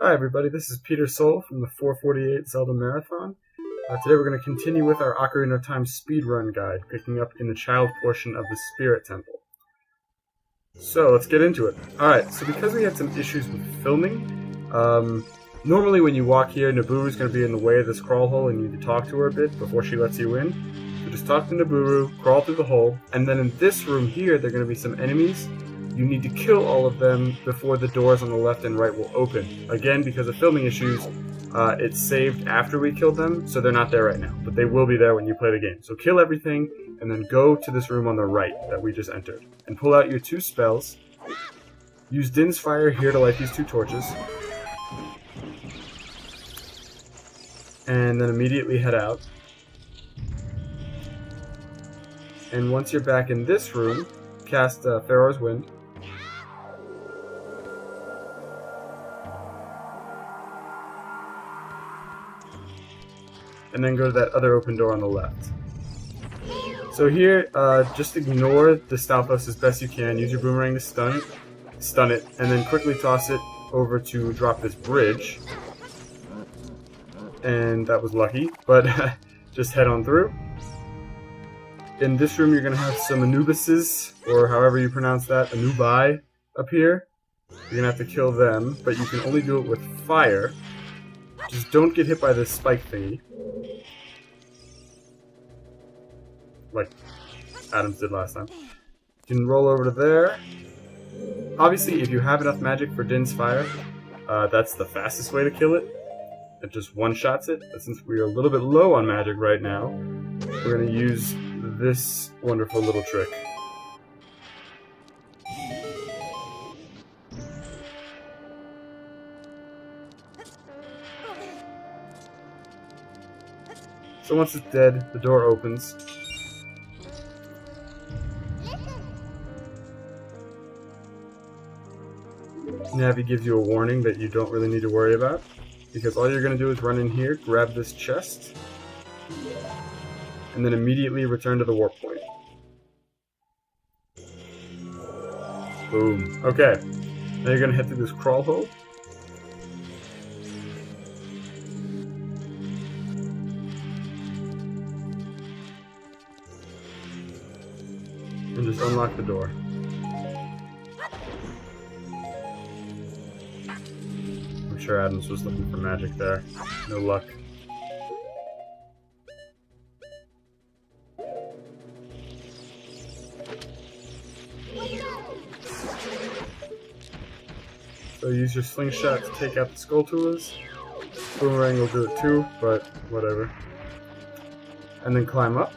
Hi everybody, this is Peter Soul from the 448 Zelda Marathon. Today we're going to continue with our Ocarina of Time speedrun guide, picking up in the child portion of the Spirit Temple. So let's get into it. Alright, so because we had some issues with filming, normally when you walk here, Nabooru's going to be in the way of this crawl hole and you need to talk to her a bit before she lets you in. So just talk to Nabooru, crawl through the hole, and then in this room here there are going to be some enemies. You need to kill all of them before the doors on the left and right will open. Again, because of filming issues, it's saved after we killed them, so they're not there right now. But they will be there when you play the game. So kill everything, and then go to this room on the right that we just entered. And pull out your 2 spells. Use Din's Fire here to light these 2 torches. And then immediately head out. And once you're back in this room, cast Pharaoh's Wind. And then go to that other open door on the left. So here, just ignore the Stalfos as best you can. Use your boomerang to stun it, and then quickly toss it over to drop this bridge. And that was lucky, but just head on through. In this room, you're going to have some Anubises, or however you pronounce that, Anubai, up here. You're going to have to kill them, but you can only do it with fire. Just don't get hit by this spike thingy. Like Adams did last time. You can roll over to there. Obviously, if you have enough magic for Din's Fire, that's the fastest way to kill it. It just one-shots it. But since we are a little bit low on magic right now, we're going to use this wonderful little trick. So once it's dead, the door opens. Navi gives you a warning that you don't really need to worry about, because all you're going to do is run in here, grab this chest, and then immediately return to the warp point. Boom. Okay. Now you're going to head through this crawl hole. And just unlock the door. I'm sure Adams was looking for magic there. No luck. So use your slingshot to take out the Skulltulas. Boomerang will do it too, but whatever. And then climb up.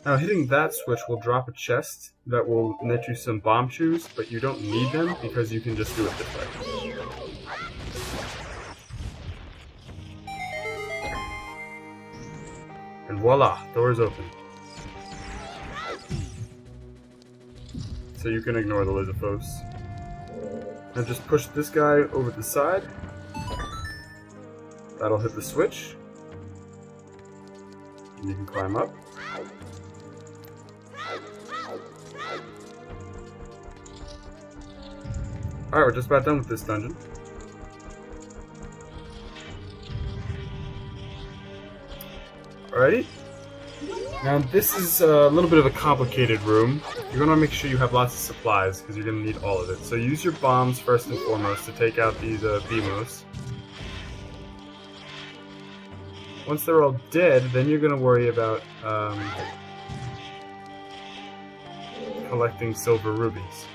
Now hitting that switch will drop a chest that will net you some bomb shoes, but you don't need them because you can just do it this way. And voila, doors open. So you can ignore the Lizafos. And just push this guy over the side. That'll hit the switch. And you can climb up. Alright, we're just about done with this dungeon. Alrighty. Now this is a little bit of a complicated room. You're going to make sure you have lots of supplies, because you're going to need all of it. So use your bombs first and foremost to take out these Beamos. Once they're all dead, then you're going to worry about collecting silver rubies.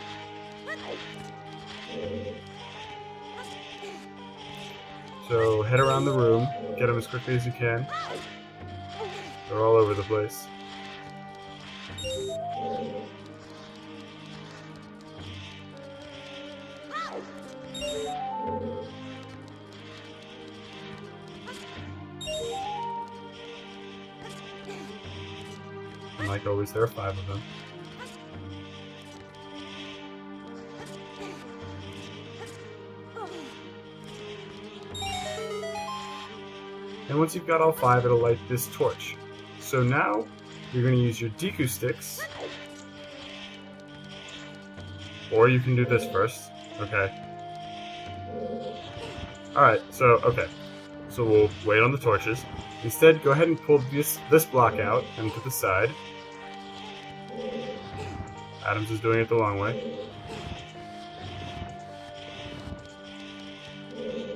So head around the room, get them as quickly as you can. They're all over the place. And like always, there are 5 of them. And once you've got all 5, it'll light this torch. So now, you're going to use your Deku sticks. Or you can do this first. Okay. Alright, so we'll wait on the torches. Instead, go ahead and pull this block out and to the side. Adams is doing it the long way.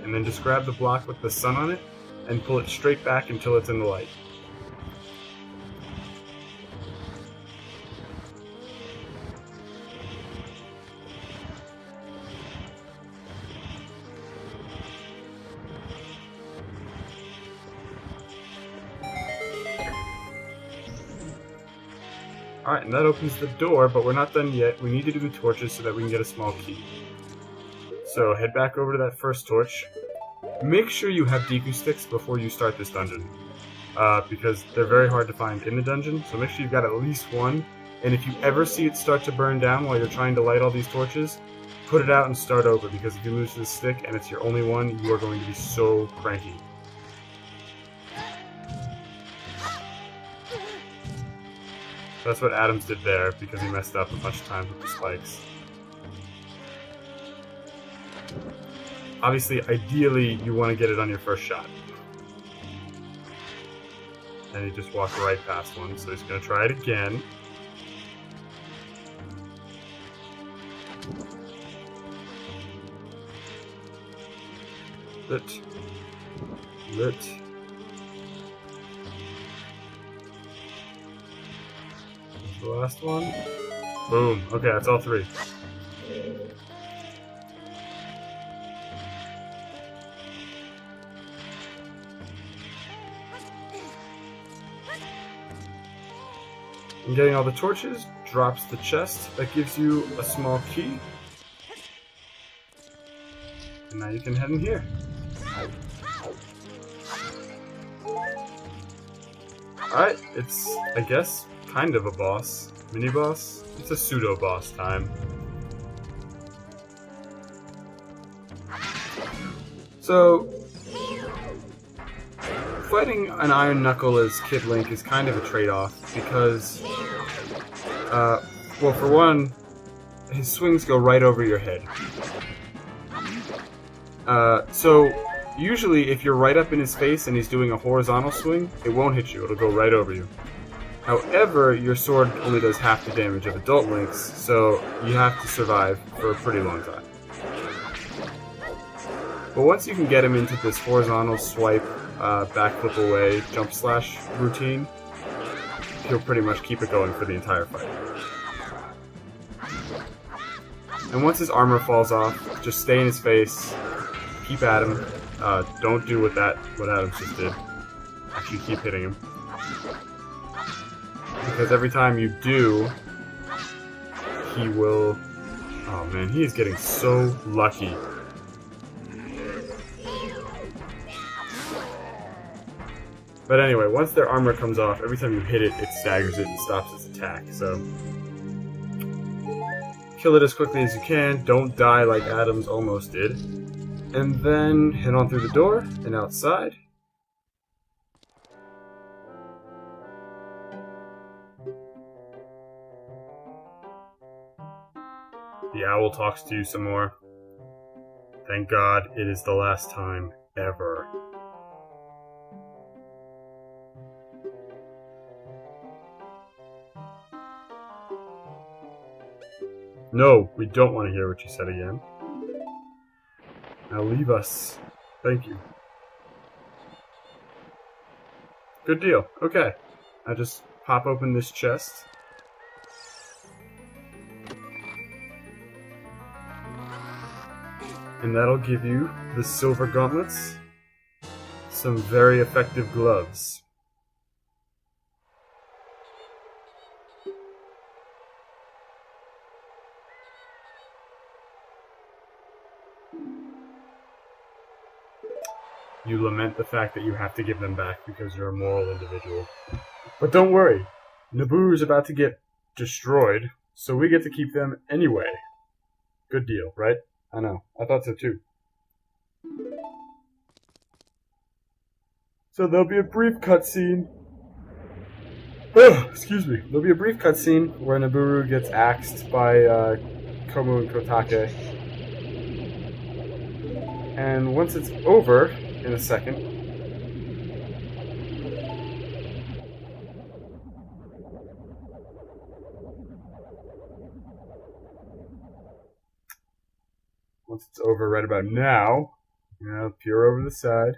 And then just grab the block with the sun on it and pull it straight back until it's in the light. Alright, and that opens the door, but we're not done yet. We need to do the torches so that we can get a small key. So head back over to that first torch. Make sure you have Deku sticks before you start this dungeon. Because they're very hard to find in the dungeon, so make sure you've got at least one. And if you ever see it start to burn down while you're trying to light all these torches, put it out and start over, because if you lose this stick and it's your only one, you are going to be so cranky. That's what Adams did there, because he messed up a bunch of times with the spikes. Obviously, ideally, you want to get it on your first shot. And he just walked right past one, so he's going to try it again. Lit. The last one. Boom. Okay, that's all 3. And getting all the torches drops the chest. That gives you a small key. And now you can head in here. Alright, it's, I guess, kind of a boss. Mini-boss? It's a pseudo-boss time. So, fighting an Iron Knuckle as Kid Link is kind of a trade-off, because, well, for one, his swings go right over your head. So, usually if you're right up in his face and he's doing a horizontal swing, it won't hit you, it'll go right over you. However, your sword only does half the damage of Adult Link's, so you have to survive for a pretty long time. But once you can get him into this horizontal swipe, backflip away, jump slash routine, he'll pretty much keep it going for the entire fight. And once his armor falls off, just stay in his face, keep at him, don't do what Adams just did. Actually keep hitting him. Because every time you do, he will... Oh man, he is getting so lucky. But anyway, once their armor comes off, every time you hit it, it staggers it and stops its attack, so... Kill it as quickly as you can, don't die like Adams almost did. And then head on through the door and outside. The owl talks to you some more. Thank God it is the last time ever. No, we don't want to hear what you said again. Now leave us. Thank you. Good deal. Okay. I just pop open this chest. And that'll give you the silver gauntlets, some very effective gloves. You lament the fact that you have to give them back because you're a moral individual. But don't worry, Nabooru's about to get destroyed, so we get to keep them anyway. Good deal, right? I know. I thought so too. So there'll be a brief cutscene. Excuse me. There'll be a brief cutscene where Naburu gets axed by Komu and Kotake. And once it's over, in a second, once it's over right about now, peer over the side.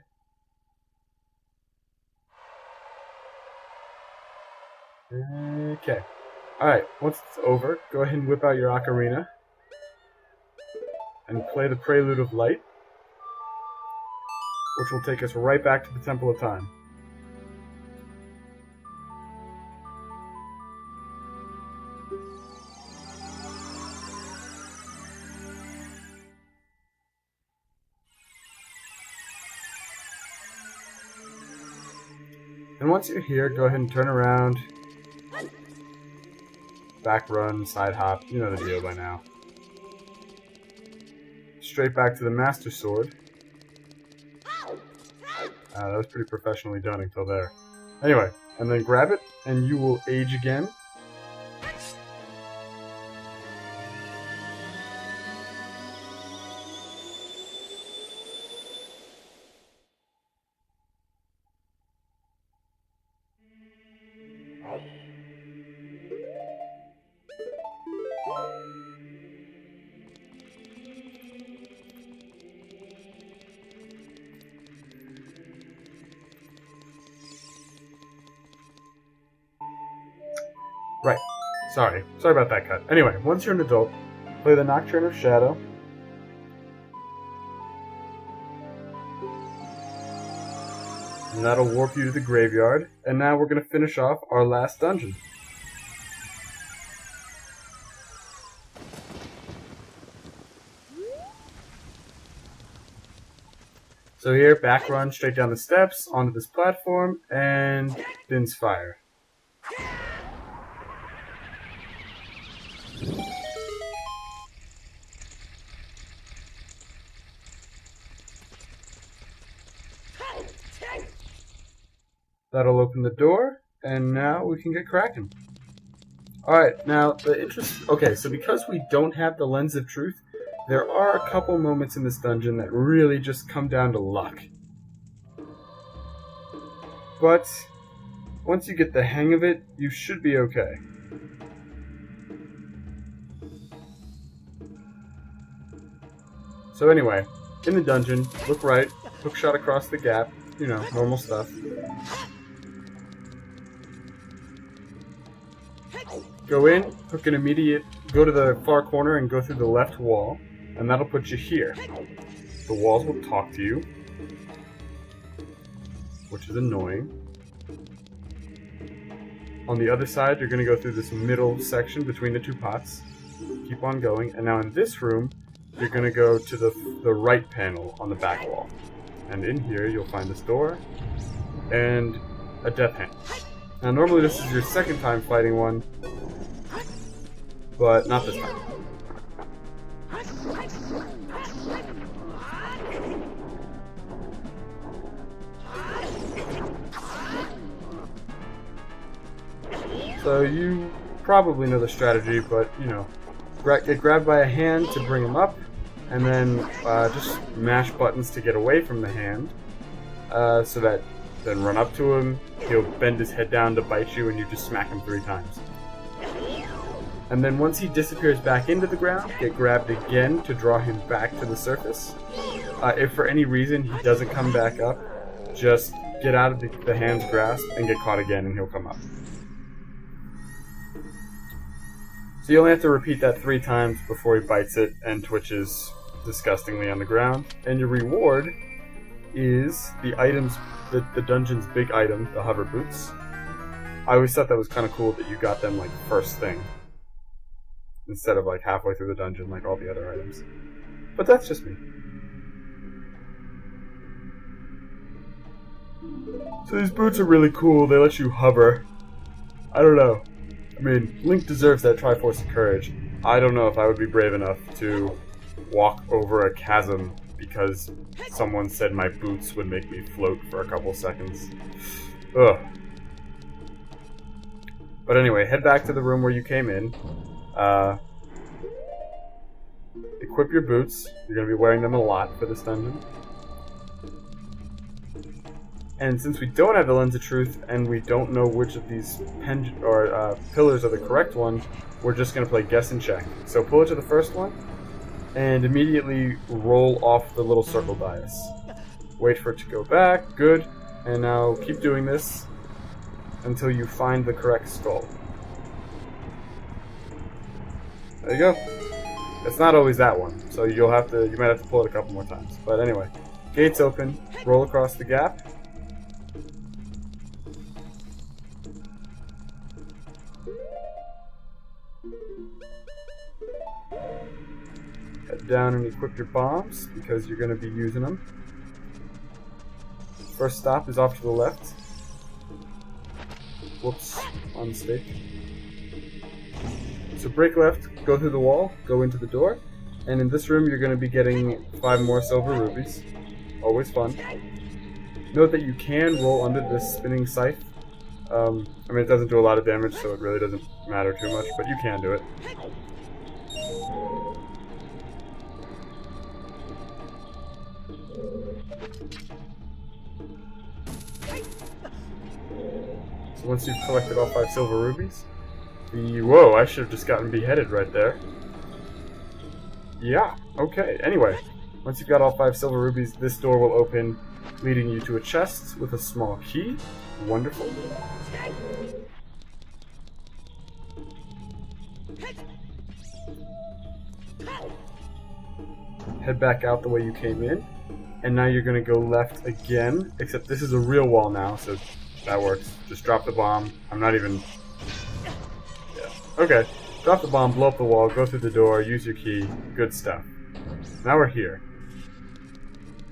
Okay. Alright, once it's over, go ahead and whip out your ocarina and play the Prelude of Light, which will take us right back to the Temple of Time. And once you're here, go ahead and turn around, back run, side hop, you know the deal by now. Straight back to the Master Sword. That was pretty professionally done until there. Anyway, and then grab it, and you will age again. Right. Sorry about that cut. Anyway, once you're an adult, play the Nocturne of Shadow. And that'll warp you to the graveyard. And now we're going to finish off our last dungeon. So here, back run straight down the steps, onto this platform, and Din's Fire. That'll open the door, and now we can get cracking. Alright, now okay, so because we don't have the Lens of Truth, there are a couple moments in this dungeon that really just come down to luck. But once you get the hang of it, you should be okay. So anyway, in the dungeon, look right, hook shot across the gap, normal stuff. Go in, hook an immediate, go to the far corner and go through the left wall, and that'll put you here. The walls will talk to you, which is annoying. On the other side, you're going to go through this middle section between the two pots. Keep on going, and now in this room, you're going to go to the right panel on the back wall. And in here, you'll find this door and a death hand. Now, normally this is your second time fighting one, but not this time. So you probably know the strategy, but get grabbed by a hand to bring him up, and then just mash buttons to get away from the hand, so that then run up to him, he'll bend his head down to bite you, and you just smack him 3 times. And then once he disappears back into the ground, get grabbed again to draw him back to the surface. If for any reason he doesn't come back up, just get out of the hand's grasp and get caught again, and he'll come up. So you only have to repeat that 3 times before he bites it and twitches disgustingly on the ground. And your reward is the items, the dungeon's big item, the hover boots. I always thought that was kind of cool that you got them like first thing, instead of like halfway through the dungeon like all the other items. But that's just me. So these boots are really cool. They let you hover. I don't know. I mean, Link deserves that Triforce of Courage. I don't know if I would be brave enough to walk over a chasm because someone said my boots would make me float for a couple seconds. Ugh. But anyway, head back to the room where you came in. Equip your boots. You're going to be wearing them a lot for this dungeon. And since we don't have the Lens of Truth, and we don't know which of these pillars are the correct one, we're just going to play guess and check. So pull it to the first one, and immediately roll off the little circle dice. Wait for it to go back. Good. And now keep doing this until you find the correct skull. There you go. It's not always that one, so you might have to pull it a couple more times. But anyway, gates open, roll across the gap. Head down and equip your bombs, because you're going to be using them. First stop is off to the left. Whoops, on mistake. So break left, go through the wall, go into the door, and in this room you're going to be getting 5 more silver rubies. Always fun. Note that you can roll under this spinning scythe. I mean, it doesn't do a lot of damage, so it really doesn't matter too much, but you can do it. So once you've collected all 5 silver rubies, whoa, I should have just gotten beheaded right there. Yeah, okay, anyway. Once you've got all 5 silver rubies, this door will open, leading you to a chest with a small key. Wonderful. Head back out the way you came in, and now you're going to go left again, except this is a real wall now, so that works. Just drop the bomb. I'm not even... Yeah. Okay. Drop the bomb, blow up the wall, go through the door, use your key. Good stuff. Now we're here.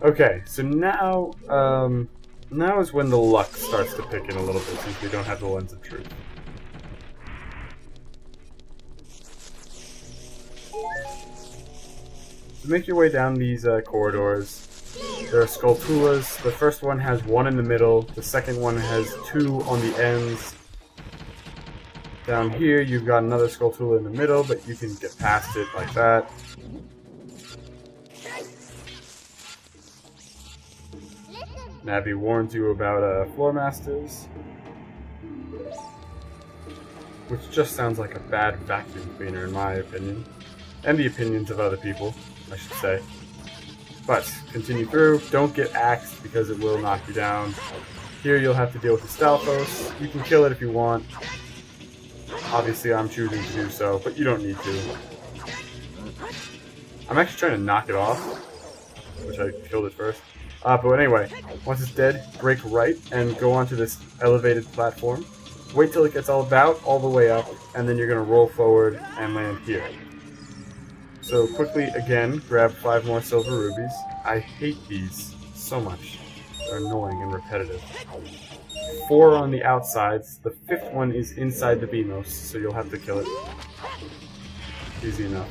Okay, so now, now is when the luck starts to pick in a little bit, since we don't have the Lens of Truth. So make your way down these corridors. There are Skulltulas. The first one has 1 in the middle. The second one has 2 on the ends. Down here, you've got another Skulltula in the middle, but you can get past it like that. Navi warns you about floor masters, which just sounds like a bad vacuum cleaner in my opinion, and the opinions of other people, I should say. But continue through. Don't get axed because it will knock you down. Here you'll have to deal with the Stalfos. You can kill it if you want. Obviously I'm choosing to do so, but you don't need to. I'm actually trying to knock it off, which I killed it first. But anyway, once it's dead, break right and go onto this elevated platform. Wait till it gets all the way up, and then you're going to roll forward and land here. So quickly, again, grab 5 more silver rubies. I hate these so much. They're annoying and repetitive. 4 on the outsides. The 5th one is inside the Beamos, so you'll have to kill it. Easy enough.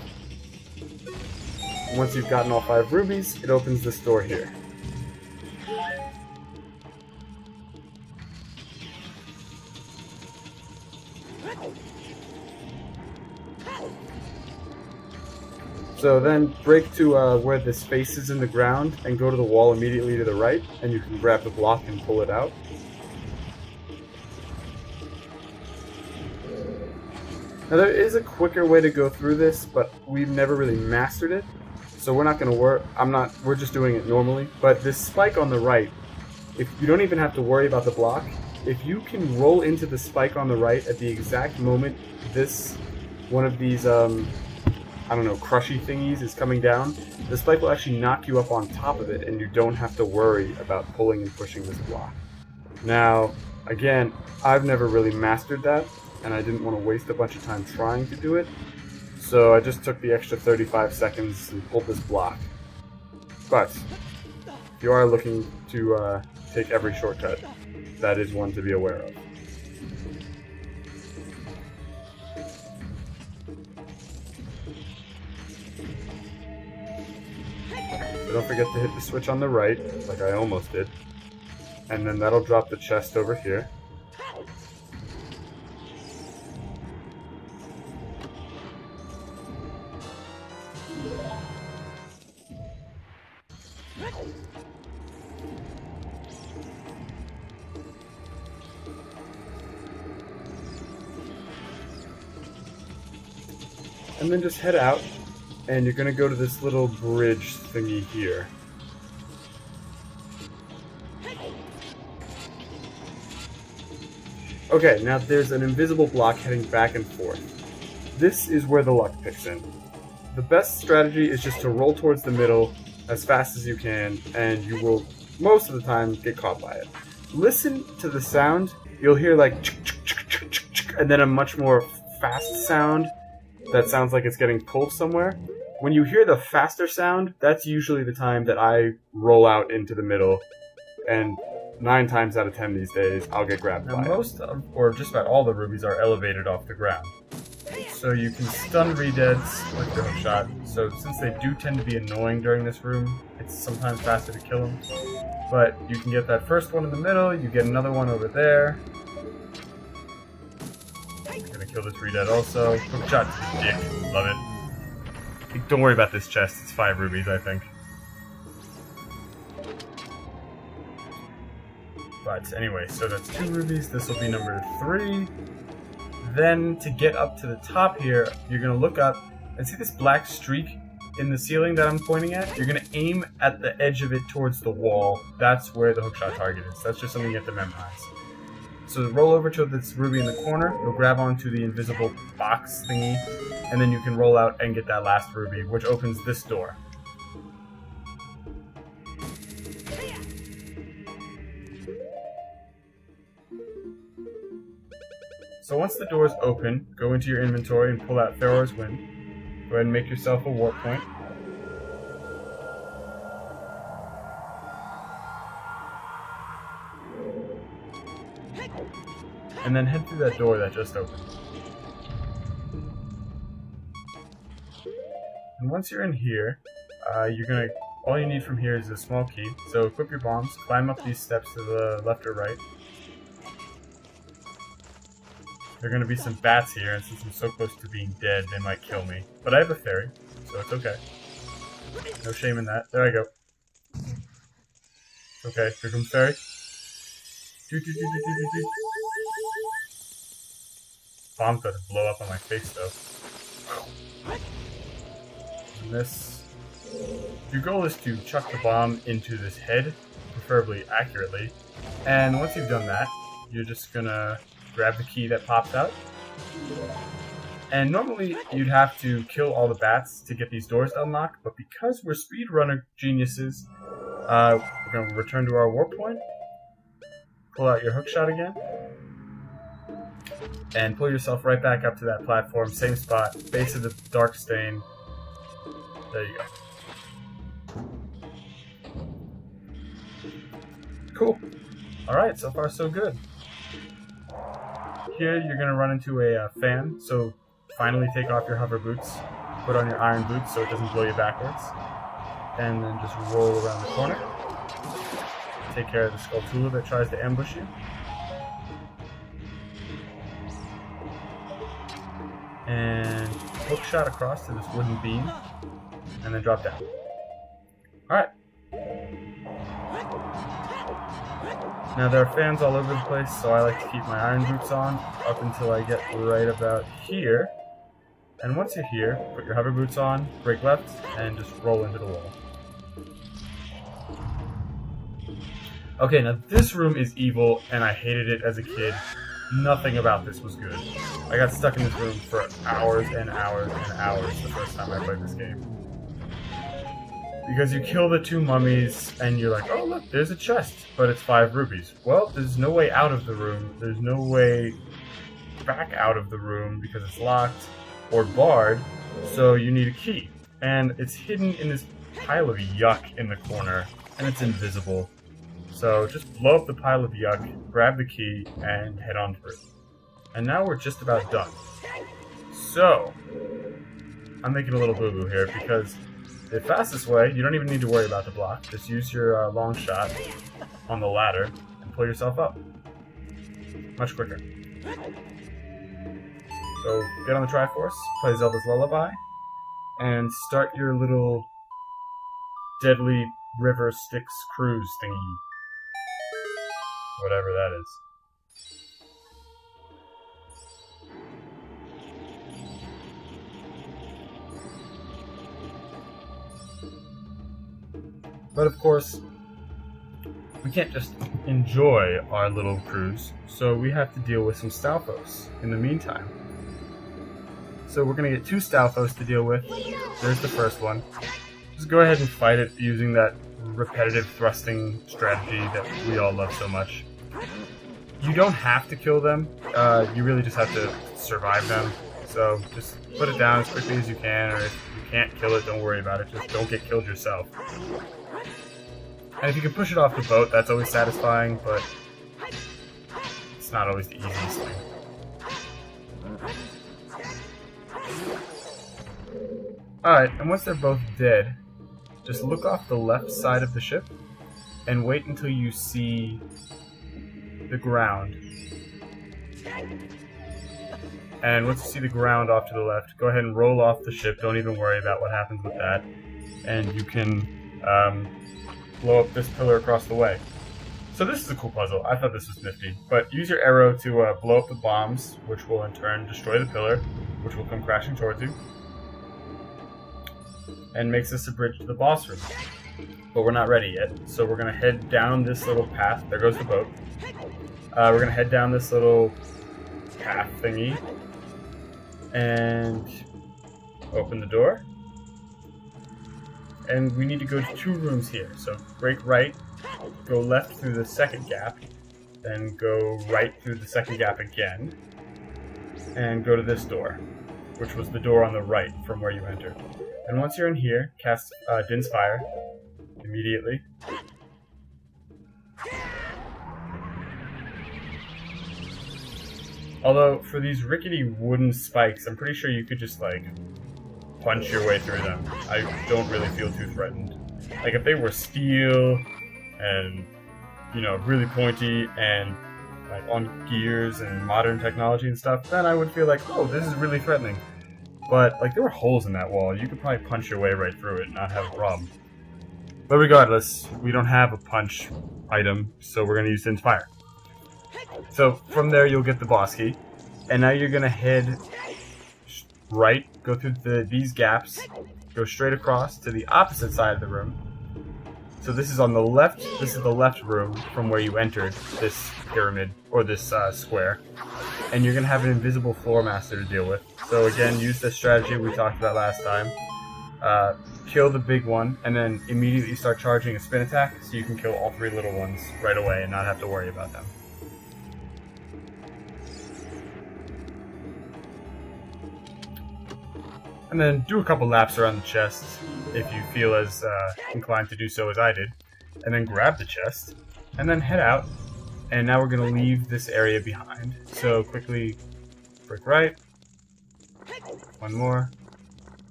Once you've gotten all 5 rubies, it opens this door here. So then break to where the space is in the ground and go to the wall immediately to the right, and you can grab the block and pull it out. Now there is a quicker way to go through this, but we've never really mastered it, so we're not going to work. We're just doing it normally. But this spike on the right, if you don't even have to worry about the block, if you can roll into the spike on the right at the exact moment one of these I don't know, crushy thingies is coming down, the spike will actually knock you up on top of it, and you don't have to worry about pulling and pushing this block. Now, again, I've never really mastered that, and I didn't want to waste a bunch of time trying to do it, so I just took the extra 35 seconds and pulled this block. But, if you are looking to take every shortcut, that is one to be aware of. So don't forget to hit the switch on the right, like I almost did. And then that'll drop the chest over here. And then just head out, and you're going to go to this little bridge thingy here. Okay, now there's an invisible block heading back and forth. This is where the luck picks in. The best strategy is just to roll towards the middle as fast as you can, and you will, most of the time, get caught by it. Listen to the sound. You'll hear like, and then a much more fast sound that sounds like it's getting pulled somewhere. When you hear the faster sound, that's usually the time that I roll out into the middle, and 9 times out of 10 these days, I'll get grabbed by it. Most of, or just about all the rubies are elevated off the ground. So you can stun re-deads with the hookshot. So since they do tend to be annoying during this room, it's sometimes faster to kill them. But you can get that first one in the middle, you get another one over there. Kill this re-dead also. Hookshot to the dick. Love it. Don't worry about this chest. It's 5 rubies, I think. But anyway, so that's 2 rubies. This will be number 3. Then to get up to the top here, you're going to look up and see this black streak in the ceiling that I'm pointing at. You're going to aim at the edge of it towards the wall. That's where the hookshot target is. That's just something you have to memorize. So roll over to this ruby in the corner, you'll grab onto the invisible box thingy, and then you can roll out and get that last ruby, which opens this door. So once the door is open, go into your inventory and pull out Pharaoh's Wind. Go ahead and make yourself a warp point. And then head through that door that just opened. And once you're in here, all you need from here is a small key. So equip your bombs, climb up these steps to the left or right. There are going to be some bats here, and since I'm so close to being dead, they might kill me. But I have a fairy, so it's okay. No shame in that. There I go. Okay, here comes fairy. Bomb's about to blow up on my face, though. And this... Your goal is to chuck the bomb into this head, preferably accurately. And once you've done that, you're just gonna grab the key that pops out. And normally, you'd have to kill all the bats to get these doors to unlock, but because we're speedrunner geniuses, we're gonna return to our warp point, pull out your hookshot again, and pull yourself right back up to that platform, same spot, base of the dark stain. There you go. Cool. Alright, so far so good. Here you're going to run into a fan, so finally take off your hover boots, put on your iron boots so it doesn't blow you backwards, and then just roll around the corner. Take care of the Skulltula that tries to ambush you. And hook shot across to this wooden beam, and then drop down. Alright. Now there are fans all over the place, so I like to keep my iron boots on up until I get right about here. And once you're here, put your hover boots on, break left, and just roll into the wall. Okay, now this room is evil, and I hated it as a kid. Nothing about this was good. I got stuck in this room for hours and hours and hours the first time I played this game. Because you kill the 2 mummies, and you're like, oh look, there's a chest, but it's 5 rubies. Well, there's no way out of the room, there's no way back out of the room because it's locked or barred, so you need a key. And it's hidden in this pile of yuck in the corner, and it's invisible. So just blow up the pile of yuck, grab the key, and head on through. And now we're just about done. So, I'm making a little boo-boo here because The fastest way, you don't even need to worry about the block. Just use your long shot on the ladder and pull yourself up. Much quicker. So get on the Triforce, play Zelda's Lullaby, and start your little deadly river Styx cruise thingy. Whatever that is. But of course, we can't just enjoy our little cruise, so we have to deal with some Stalfos in the meantime. So we're going to get 2 Stalfos to deal with. There's the first one. Just go ahead and fight it using that repetitive thrusting strategy that we all love so much. You don't have to kill them, you really just have to survive them. So just put it down as quickly as you can, or if you can't kill it, don't worry about it, just don't get killed yourself. And if you can push it off the boat, that's always satisfying, but it's not always the easiest thing. Alright, and once they're both dead, just look off the left side of the ship and wait until you see the ground. And once you see the ground off to the left, go ahead and roll off the ship. Don't even worry about what happens with that. And you can blow up this pillar across the way. So this is a cool puzzle. I thought this was nifty. But use your arrow to blow up the bombs, which will in turn destroy the pillar, which will come crashing towards you. And makes this a bridge to the boss room. But we're not ready yet, so we're going to head down this little path. There goes the boat. We're going to head down this little path thingy and open the door. And we need to go to 2 rooms here. So break right, go left through the second gap, then go right through the second gap again, and go to this door, which was the door on the right from where you entered. And once you're in here, cast Din's Fire immediately. Although, for these rickety wooden spikes, I'm pretty sure you could just, like, punch your way through them. I don't really feel too threatened. Like, if they were steel and, you know, really pointy and, like, on gears and modern technology and stuff, then I would feel like, oh, this is really threatening. But, like, there were holes in that wall. You could probably punch your way right through it and not have a problem. But regardless, we don't have a punch item, so we're going to use Din's Fire. So, from there you'll get the boss key. And now you're going to head right, go through these gaps, go straight across to the opposite side of the room. So this is on the left, this is the left room from where you entered this pyramid, or this square. And you're going to have an invisible floor master to deal with. So again, use the strategy we talked about last time. Kill the big one, and then immediately start charging a spin attack, so you can kill all 3 little ones right away and not have to worry about them. And then do a couple laps around the chest, if you feel as inclined to do so as I did. And then grab the chest, and then head out. And now we're going to leave this area behind. So quickly break right. 1 more.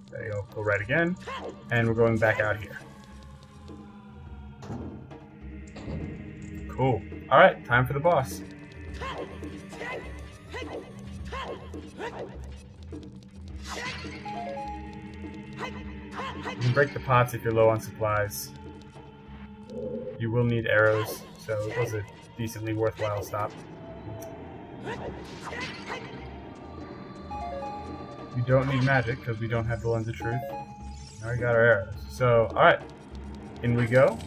There you go. Go right again. And we're going back out here. Cool. Alright, time for the boss. You can break the pots if you're low on supplies. You will need arrows, so it was a decently worthwhile stop. We don't need magic because we don't have the Lens of Truth. Now we got our arrows. So, alright. In we go.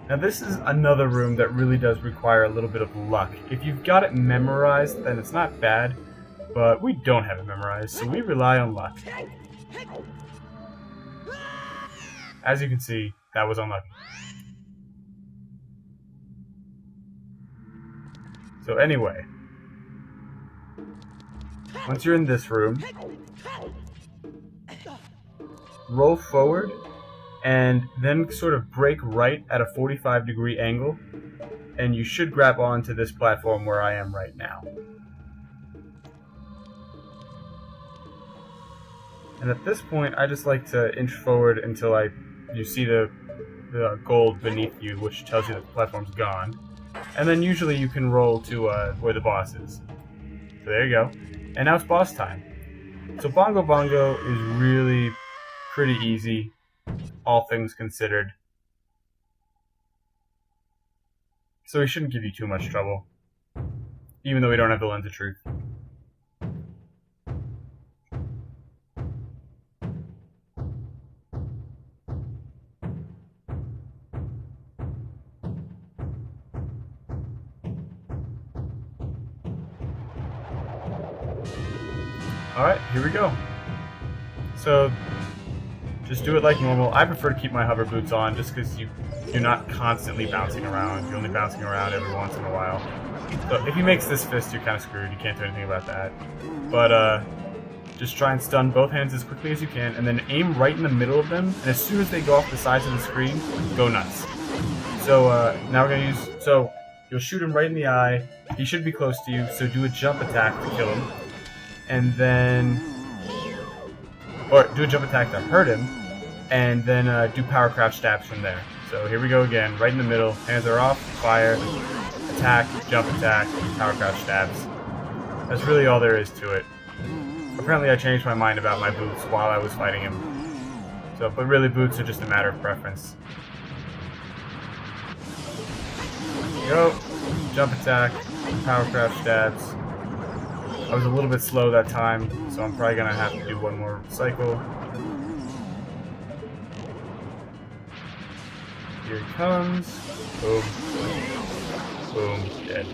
Now this is another room that really does require a little bit of luck. If you've got it memorized, then it's not bad. But we don't have it memorized, so we rely on luck. As you can see, that was unlucky. So anyway, once you're in this room, roll forward and then sort of break right at a 45-degree angle, and you should grab onto this platform where I am right now. And at this point, I just like to inch forward until I you see the gold beneath you, which tells you that the platform's gone. And then usually you can roll to where the boss is. So there you go. And now it's boss time. So Bongo Bongo is really pretty easy, all things considered. So he shouldn't give you too much trouble, even though we don't have the Lens of Truth. Alright, here we go. So, just do it like normal. I prefer to keep my hover boots on just because you're not constantly bouncing around. You're only bouncing around every once in a while. So if he makes this fist, you're kind of screwed. You can't do anything about that. But just try and stun both hands as quickly as you can, and then aim right in the middle of them, and as soon as they go off the sides of the screen, go nuts. So now we're going to use... So, you'll shoot him right in the eye. He should be close to you, so do a jump attack to kill him. And then... Or do a jump attack to hurt him, and then do power crouch stabs from there. So here we go again, right in the middle. Hands are off, fire, attack, jump attack, power crouch stabs. That's really all there is to it. Apparently I changed my mind about my boots while I was fighting him. So, but really boots are just a matter of preference. Go, jump attack, power crouch stabs. I was a little bit slow that time, so I'm probably gonna have to do one more cycle. Here he comes. Boom. Boom. Dead.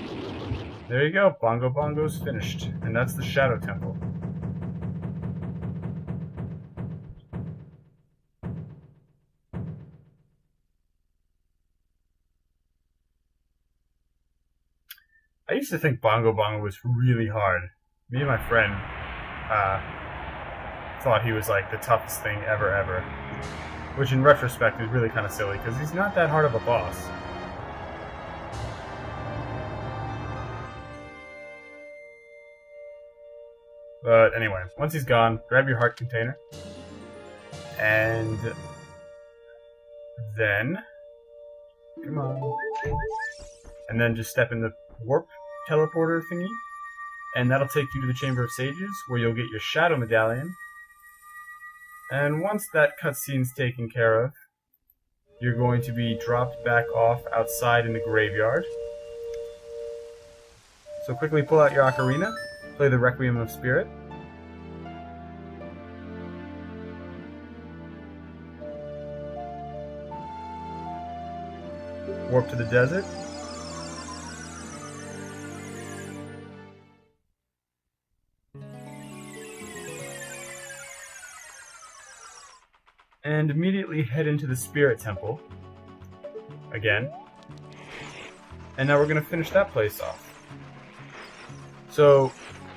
There you go. Bongo Bongo's finished. And that's the Shadow Temple. I used to think Bongo Bongo was really hard. Me and my friend thought he was like the toughest thing ever. Which in retrospect is really kind of silly, because he's not that hard of a boss. But anyway, once he's gone, grab your heart container. And then... Come on. And then just step in the warp teleporter thingy. And that'll take you to the Chamber of Sages, where you'll get your Shadow Medallion. And once that cutscene's taken care of, you're going to be dropped back off outside in the graveyard. So quickly pull out your ocarina, play the Requiem of Spirit. Warp to the desert. And immediately head into the Spirit Temple. Again. And now we're going to finish that place off. So,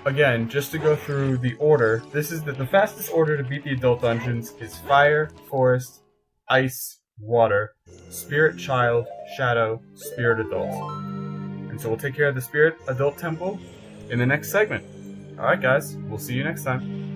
again, just to go through the order, this is the fastest order to beat the adult dungeons is Fire, Forest, Ice, Water, Spirit Child, Shadow, Spirit Adult. And so we'll take care of the Spirit Adult Temple in the next segment. Alright guys, we'll see you next time.